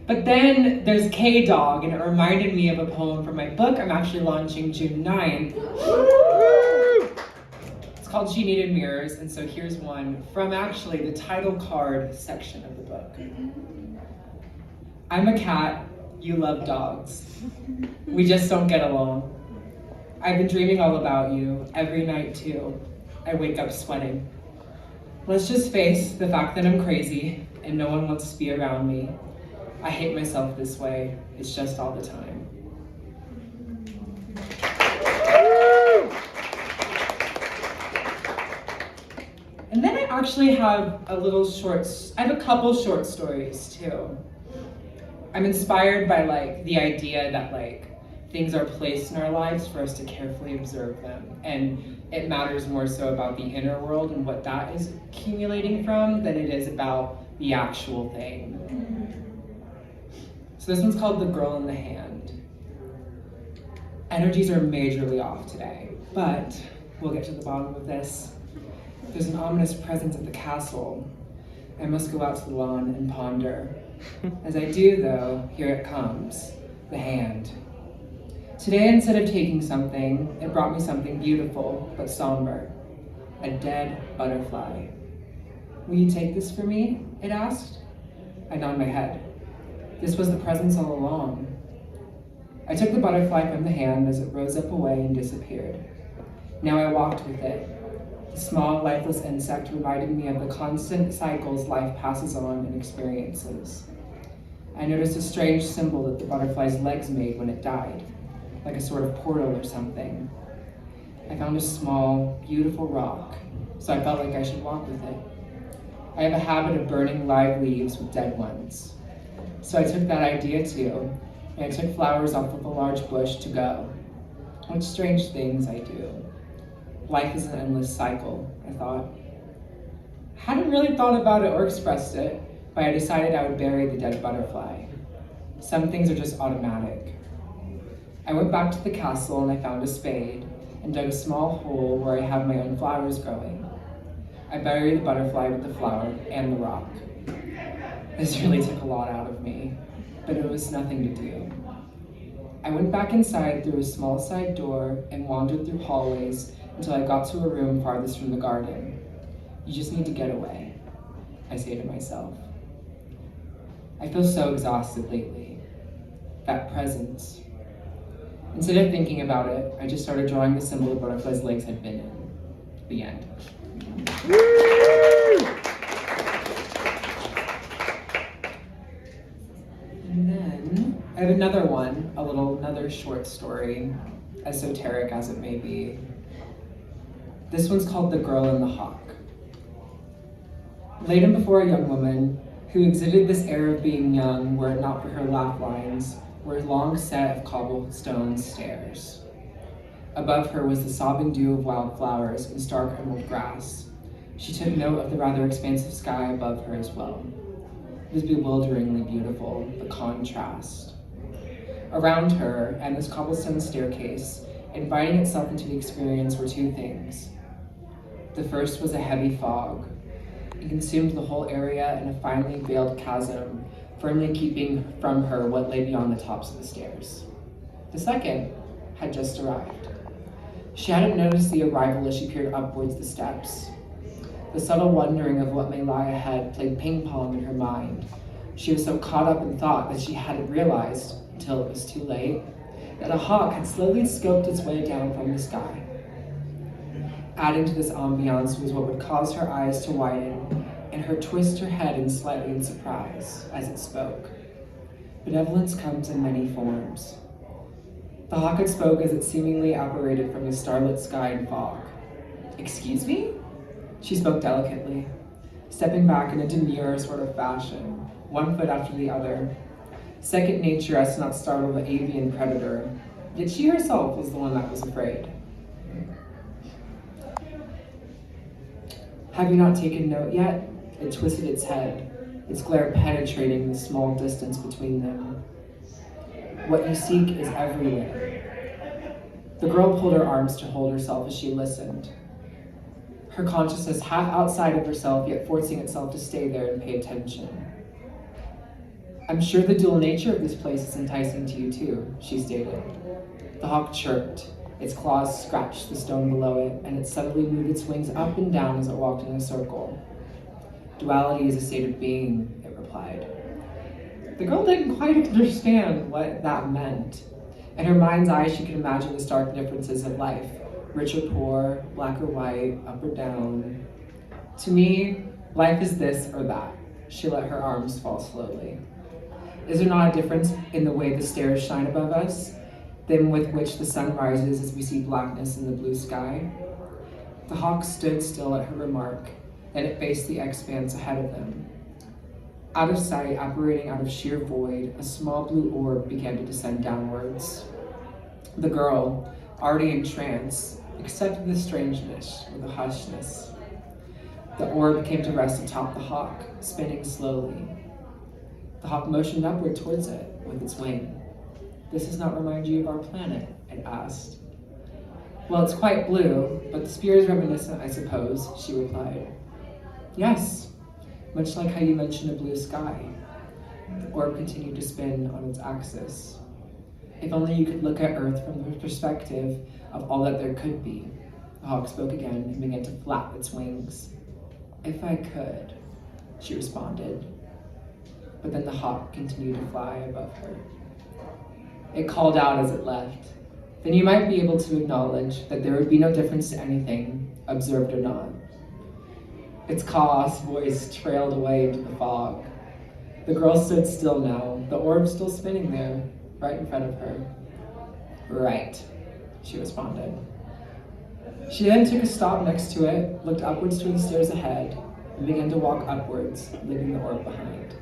But then there's K-Dog, and it reminded me of a poem from my book I'm actually launching June 9th. It's called She Needed Mirrors, and so here's one from actually the title card section of the book. I'm a cat, you love dogs. We just don't get along. I've been dreaming all about you, every night too. I wake up sweating. Let's just face the fact that I'm crazy and no one wants to be around me. I hate myself this way, it's just all the time. And then I actually have I have a couple short stories too. I'm inspired by the idea that things are placed in our lives for us to carefully observe them. And it matters more so about the inner world and what that is accumulating from than it is about the actual thing. So this one's called The Girl in the Hand. Energies are majorly off today, but we'll get to the bottom of this. There's an ominous presence at the castle. I must go out to the lawn and ponder. As I do, though, here it comes, the hand. Today, instead of taking something, it brought me something beautiful but somber, a dead butterfly. Will you take this for me? It asked. I nodded my head. This was the presence all along. I took the butterfly from the hand as it rose up away and disappeared. Now I walked with it. The small, lifeless insect reminded me of the constant cycles life passes on and experiences. I noticed a strange symbol that the butterfly's legs made when it died, like a sort of portal or something. I found a small, beautiful rock, so I felt like I should walk with it. I have a habit of burning live leaves with dead ones. So I took that idea too, and I took flowers off of a large bush to go. What strange things I do. Life is an endless cycle, I thought. I hadn't really thought about it or expressed it, but I decided I would bury the dead butterfly. Some things are just automatic. I went back to the castle and I found a spade and dug a small hole where I have my own flowers growing. I buried the butterfly with the flower and the rock. This really took a lot out of me, but it was nothing to do. I went back inside through a small side door and wandered through hallways until I got to a room farthest from the garden. You just need to get away, I say to myself. I feel so exhausted lately. That presence. Instead of thinking about it, I just started drawing the symbol the butterfly's legs had been in. The end. And then I have another one, another short story, esoteric as it may be. This one's called The Girl and the Hawk. Laden before a young woman who exhibited this air of being young were it not for her laugh lines, were a long set of cobblestone stairs. Above her was the sobbing dew of wildflowers and stark emerald grass. She took note of the rather expansive sky above her as well. It was bewilderingly beautiful, the contrast. Around her, and this cobblestone staircase, inviting itself into the experience were two things. The first was a heavy fog. It consumed the whole area in a finely veiled chasm, firmly keeping from her what lay beyond the tops of the stairs. The second had just arrived. She hadn't noticed the arrival as she peered upwards the steps. The subtle wondering of what may lie ahead played ping pong in her mind. She was so caught up in thought that she hadn't realized, until it was too late, that a hawk had slowly scoped its way down from the sky. Adding to this ambiance was what would cause her eyes to widen and her twist her head in slightly in surprise as it spoke. Benevolence comes in many forms. The hawk had spoke as it seemingly apparated from the starlit sky and fog. Excuse me? She spoke delicately, stepping back in a demure sort of fashion, one foot after the other. Second nature as to not startle the avian predator, yet she herself was the one that was afraid. Have you not taken note yet? It twisted its head, its glare penetrating the small distance between them. What you seek is everywhere. The girl pulled her arms to hold herself as she listened. Her consciousness half outside of herself, yet forcing itself to stay there and pay attention. I'm sure the dual nature of this place is enticing to you too, she stated. The hawk chirped. Its claws scratched the stone below it, and it suddenly moved its wings up and down as it walked in a circle. Duality is a state of being, it replied. The girl didn't quite understand what that meant. In her mind's eye, she could imagine the stark differences of life, rich or poor, black or white, up or down. To me, life is this or that. She let her arms fall slowly. Is there not a difference in the way the stars shine above us, than with which the sun rises as we see blackness in the blue sky? The hawk stood still at her remark, and it faced the expanse ahead of them. Out of sight, operating out of sheer void, a small blue orb began to descend downwards. The girl, already in trance, accepted the strangeness with a hushness. The orb came to rest atop the hawk, spinning slowly. The hawk motioned upward towards it with its wing. This does not remind you of our planet, it asked. Well, it's quite blue, but the spear is reminiscent, I suppose, she replied. Yes, much like how you mentioned a blue sky. The orb continued to spin on its axis. If only you could look at Earth from the perspective of all that there could be. The hawk spoke again and began to flap its wings. If I could, she responded. But then the hawk continued to fly above her. It called out as it left. Then you might be able to acknowledge that there would be no difference to anything, observed or not. Its cautious voice trailed away into the fog. The girl stood still now, the orb still spinning there, right in front of her. Right, she responded. She then took a stop next to it, looked upwards toward the stairs ahead, and began to walk upwards, leaving the orb behind.